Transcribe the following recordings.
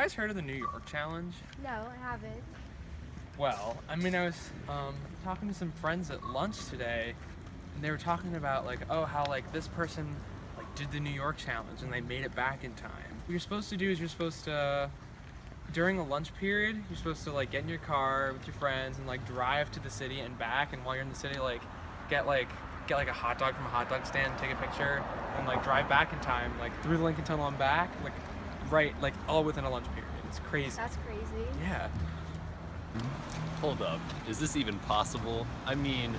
guys heard of the New York Challenge? No, I haven't. Well, I mean, I was talking to some friends at lunch today, and they were talking about like, oh, how like this person like did the New York Challenge and they made it back in time. What you're supposed to do is you're supposed to, during a lunch period, you're supposed to like get in your car with your friends and like drive to the city and back. And while you're in the city, like get like a hot dog from a hot dog stand, take a picture, and like drive back in time, like through the Lincoln Tunnel and back, like right, like all within a lunch period. It's crazy. That's crazy. Yeah. Hold up, is this even possible? I mean,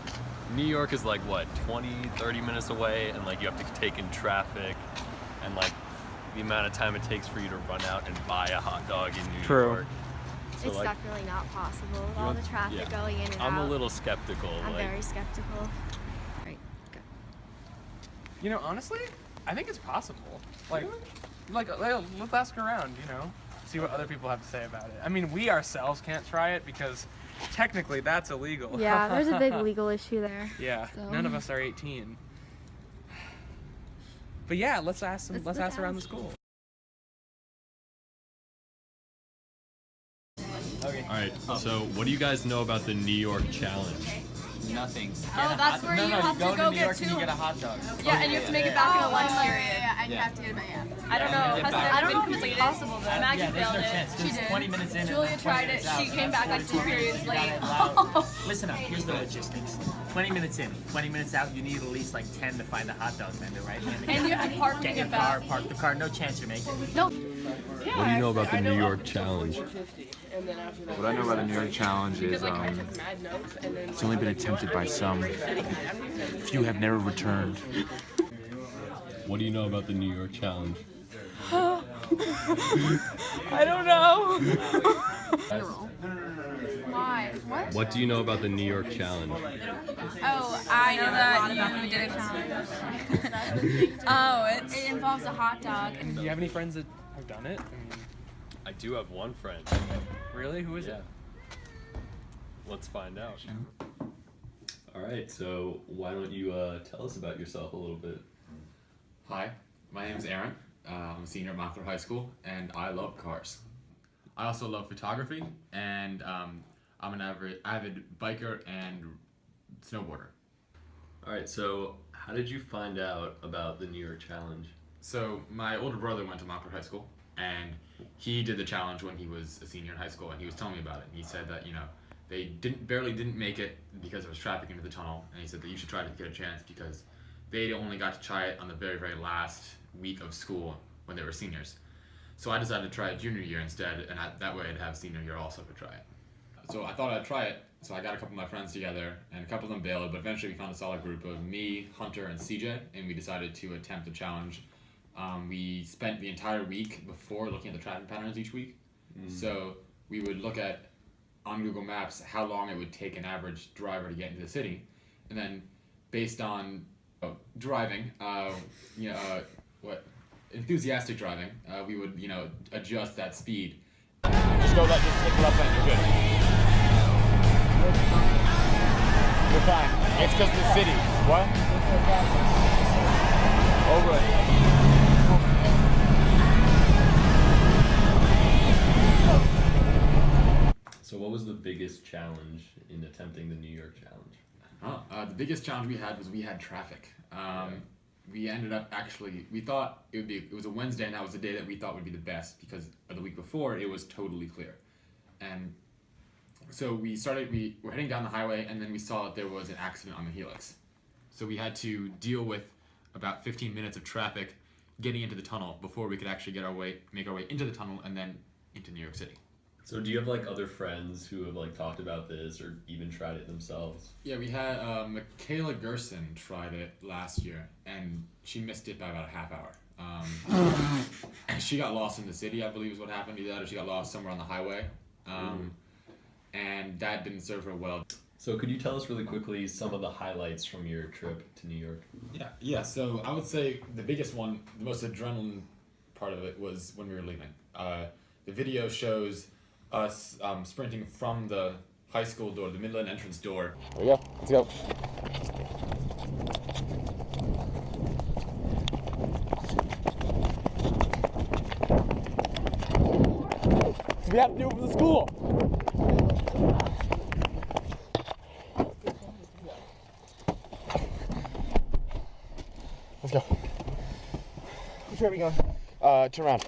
New York is like what, 20, 30 minutes away, and like you have to take in traffic, and like the amount of time it takes for you to run out and buy a hot dog in New York. So, It's like, definitely not possible with all the traffic going in and out. I'm a little skeptical. I'm like, very skeptical. Right, go. You know, honestly, I think it's possible. Like, let's ask around, you know, see what other people have to say about it. I mean, we ourselves can't try it because technically that's illegal. Yeah, there's a big legal issue there. Yeah, So. none of us are 18. But yeah, let's ask around the school. All right, so what do you guys know about the New York Challenge? Nothing. Oh, that's where you have to go New get York and two. you get a hot dog. Yeah, and you have to make it back in a lunch period. And you have to get it back. I don't know. Has I it don't been know if it's completed? possible, though. Maggie Yeah, there's failed no it. chance. She There's did. 20 minutes in. Julia and then 20 tried it. minutes out, She so came that's back like 2 42 periods minutes. You late. gotta allow- Listen up. Here's the logistics. 20 minutes in, 20 minutes out. You need at least like 10 to find the hot dog vendor, right? And you have to park to Get your get car, back. park the car. No chance you're making it. No. What do you know about the New York Challenge? What I know about the New York Challenge is it's only been attempted by some. Few have never returned. What do you know about the New York Challenge? I don't know. Why? What? What do you know about the New York Challenge? Oh, I know that you did a challenge. Oh, it involves a hot dog. Do you have any friends that have done it? I mean, I do have one friend. really? Who is it? Let's find out. All right, so why don't you tell us about yourself a little bit? Hi, my name is Aaron. I'm a senior at Montclair High School, and I love cars. I also love photography, and I'm an avid biker and snowboarder. All right, so how did you find out about the New York Challenge? So my older brother went to Montclair High School, and he did the challenge when he was a senior in high school, and he was telling me about it. And he said that, you know, they barely didn't make it because there was traffic into the tunnel, and he said that you should try to get a chance because they only got to try it on the very, very last week of school when they were seniors. So I decided to try it junior year instead, and that way I'd have senior year also to try it. So I thought I'd try it, so I got a couple of my friends together, and a couple of them bailed, but eventually we found a solid group of me, Hunter, and CJ, and we decided to attempt the challenge. We spent the entire week before looking at the traffic patterns each week. So we would look at, on Google Maps, how long it would take an average driver to get into the city, and then based on driving, enthusiastic driving, we would, adjust that speed. Just go just hit the left lane, you're good. You're fine. It's because of the city. What? Over it. So what was the biggest challenge in attempting the New York Challenge? The biggest challenge we had was we had traffic. We ended up we thought it was a Wednesday, and that was the day that we thought would be the best because of the week before it was totally clear. And so we were heading down the highway, and then we saw that there was an accident on the Helix. So we had to deal with about 15 minutes of traffic getting into the tunnel before we could actually make our way into the tunnel and then into New York City. So do you have like other friends who have like talked about this or even tried it themselves? Yeah, we had Michaela Gerson tried it last year, and she missed it by about a half hour. And she got lost in the city, I believe is what happened. Either that or she got lost somewhere on the highway. And that didn't serve her well. So could you tell us really quickly some of the highlights from your trip to New York? Yeah. So I would say the biggest one, the most adrenaline part of it was when we were leaving. The video shows us sprinting from the high school door, the Midland entrance door. There we go. Let's go. We have to do it for the school. Let's go. Which way are we going? Turn around.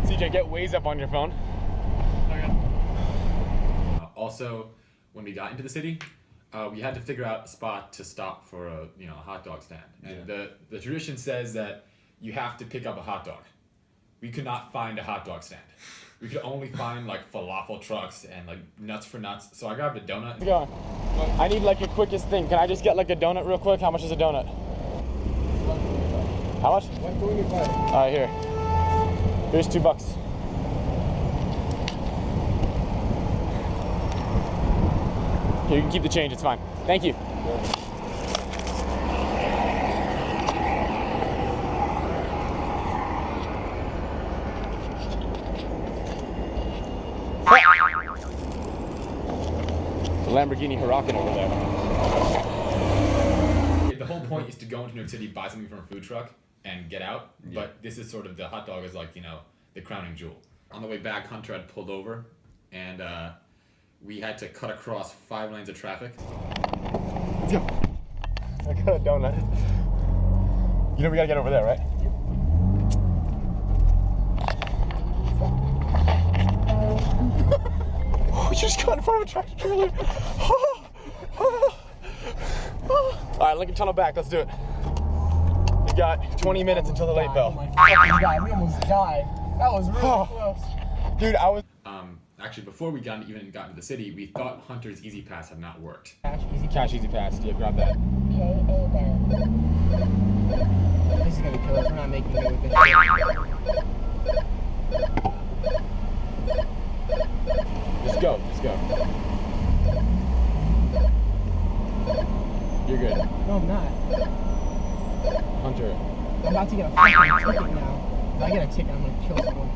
CJ, get Waze up on your phone. Also, when we got into the city, we had to figure out a spot to stop for a hot dog stand. And the tradition says that you have to pick up a hot dog. We could not find a hot dog stand. We could only find like falafel trucks and like nuts for nuts. So I grabbed a donut. How's it going? I need like a quickest thing. Can I just get like a donut real quick? How much is a donut? How much? Alright, here. Here's $2. Here, you can keep the change, it's fine. Thank you. The Lamborghini Huracan over there. The whole point is to go into New York City, buy something from a food truck, and get out. But this is sort of the hot dog is like the crowning jewel. On the way back, Hunter had pulled over, and we had to cut across 5 lanes of traffic. Let's go. I got a donut. You know we gotta get over there, right? We just got in front of a tractor trailer. Alright, Lincoln Tunnel back, let's do it. We got 20 minutes until the late bell. We almost died. That was really close. Dude, I was... Actually, before we even got into the city, we thought Hunter's Easy Pass had not worked. Cash Easy Pass, yeah, grab that. This is gonna kill us. We're not making it with this. Just go, just go. You're good. No, I'm not. Hunter, I'm about to get a fucking ticket now. If I get a ticket, I'm gonna kill someone.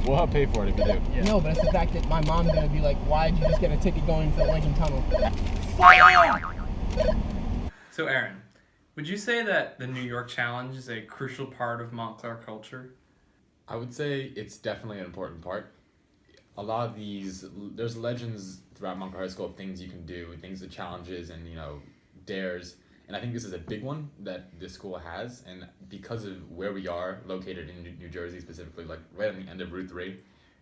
we'll help pay for it if you do. Yeah. No, but it's the fact that my mom's gonna be like, why'd you just get a ticket going into the Lincoln Tunnel? So Aaron, would you say that the New York Challenge is a crucial part of Montclair culture? I would say it's definitely an important part. A lot of there's legends throughout Montclair High School of things you can do, things that challenges and dares. And I think this is a big one that this school has, and because of where we are located in New Jersey specifically, like right on the end of Route 3,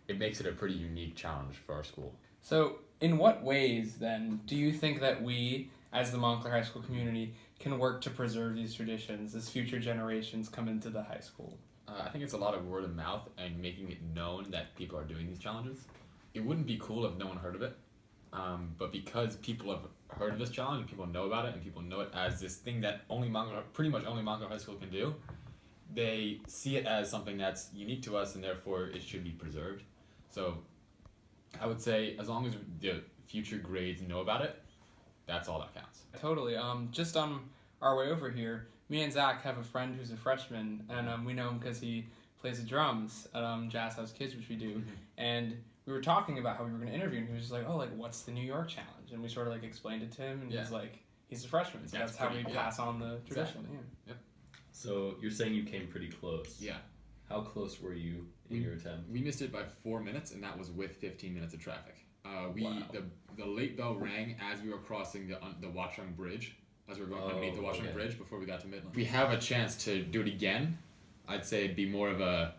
it makes it a pretty unique challenge for our school. So in what ways then do you think that we, as the Montclair High School community, can work to preserve these traditions as future generations come into the high school? I think it's a lot of word of mouth and making it known that people are doing these challenges. It wouldn't be cool if no one heard of it. But because people have heard of this challenge, people know about it, and people know it as this thing that pretty much only Montclair High School can do, they see it as something that's unique to us, and therefore it should be preserved. So I would say as long as the future grades know about it, that's all that counts. Totally. Just on our way over here, me and Zach have a friend who's a freshman, and we know him because he plays the drums at Jazz House Kids, which we do, Mm-hmm. and we were talking about how we were going to interview, and he was just like, oh, like, what's the New York Challenge? And we sort of, like, explained it to him, and he's like, he's a freshman, so that's how we pass on the tradition. Exactly. Yeah. So you're saying you came pretty close. Yeah. How close were you in your attempt? We missed it by 4 minutes, and that was with 15 minutes of traffic. Wow. The late bell rang as we were crossing the Watchung Bridge, as we were going underneath the Watchung Bridge before we got to Midland. If we have a chance to do it again, I'd say it'd be more of a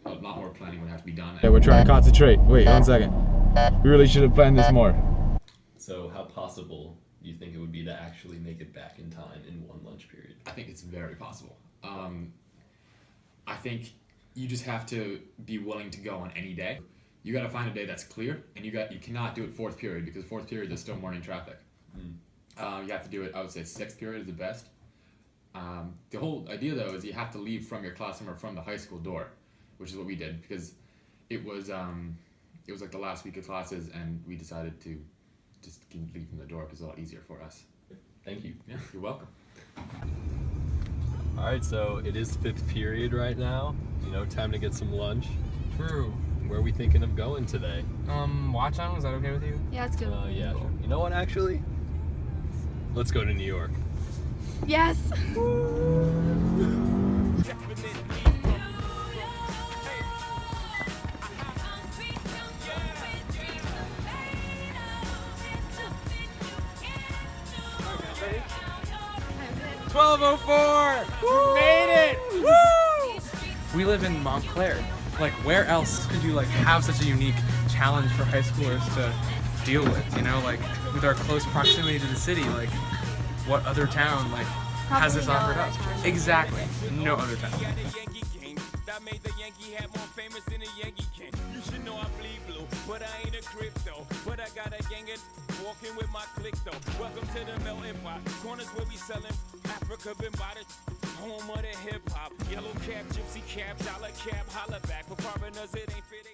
lot more planning would have to be done. Yeah, we're trying to concentrate. Wait, 1 second. We really should have planned this more. So how possible do you think it would be to actually make it back in time in one lunch period? I think it's very possible. I think you just have to be willing to go on any day. You got to find a day that's clear, and you cannot do it fourth period because fourth period there's still morning traffic. You have to do it. I would say sixth period is the best. The whole idea though is you have to leave from your classroom or from the high school door, which is what we did because it was like the last week of classes, and we decided to just leave from the door because it's a lot easier for us. Thank you. Yeah, you're welcome. All right, so it is fifth period right now. Time to get some lunch. True. Where are we thinking of going today? Watchung, is that okay with you? Yeah, it's good. Yeah, sure. You know what, actually? Let's go to New York. Yes. Ready? 12:04. We made it. Woo! We live in Montclair. Like, where else could you like have such a unique challenge for high schoolers to deal with? You know, like with our close proximity to the city, like what other town like has this Probably no offered other up? town. Exactly, no other town. That made the Yankee hat more famous than a Yankee can. You should know I bleed blue, but I ain't a crypto. But I got a gang of walking with my click though. Welcome to the melting pot. Corners where we selling Africa been by the home of the hip hop. Yellow cap, gypsy cap, dollar cap, holla back. For foreigners it ain't fit.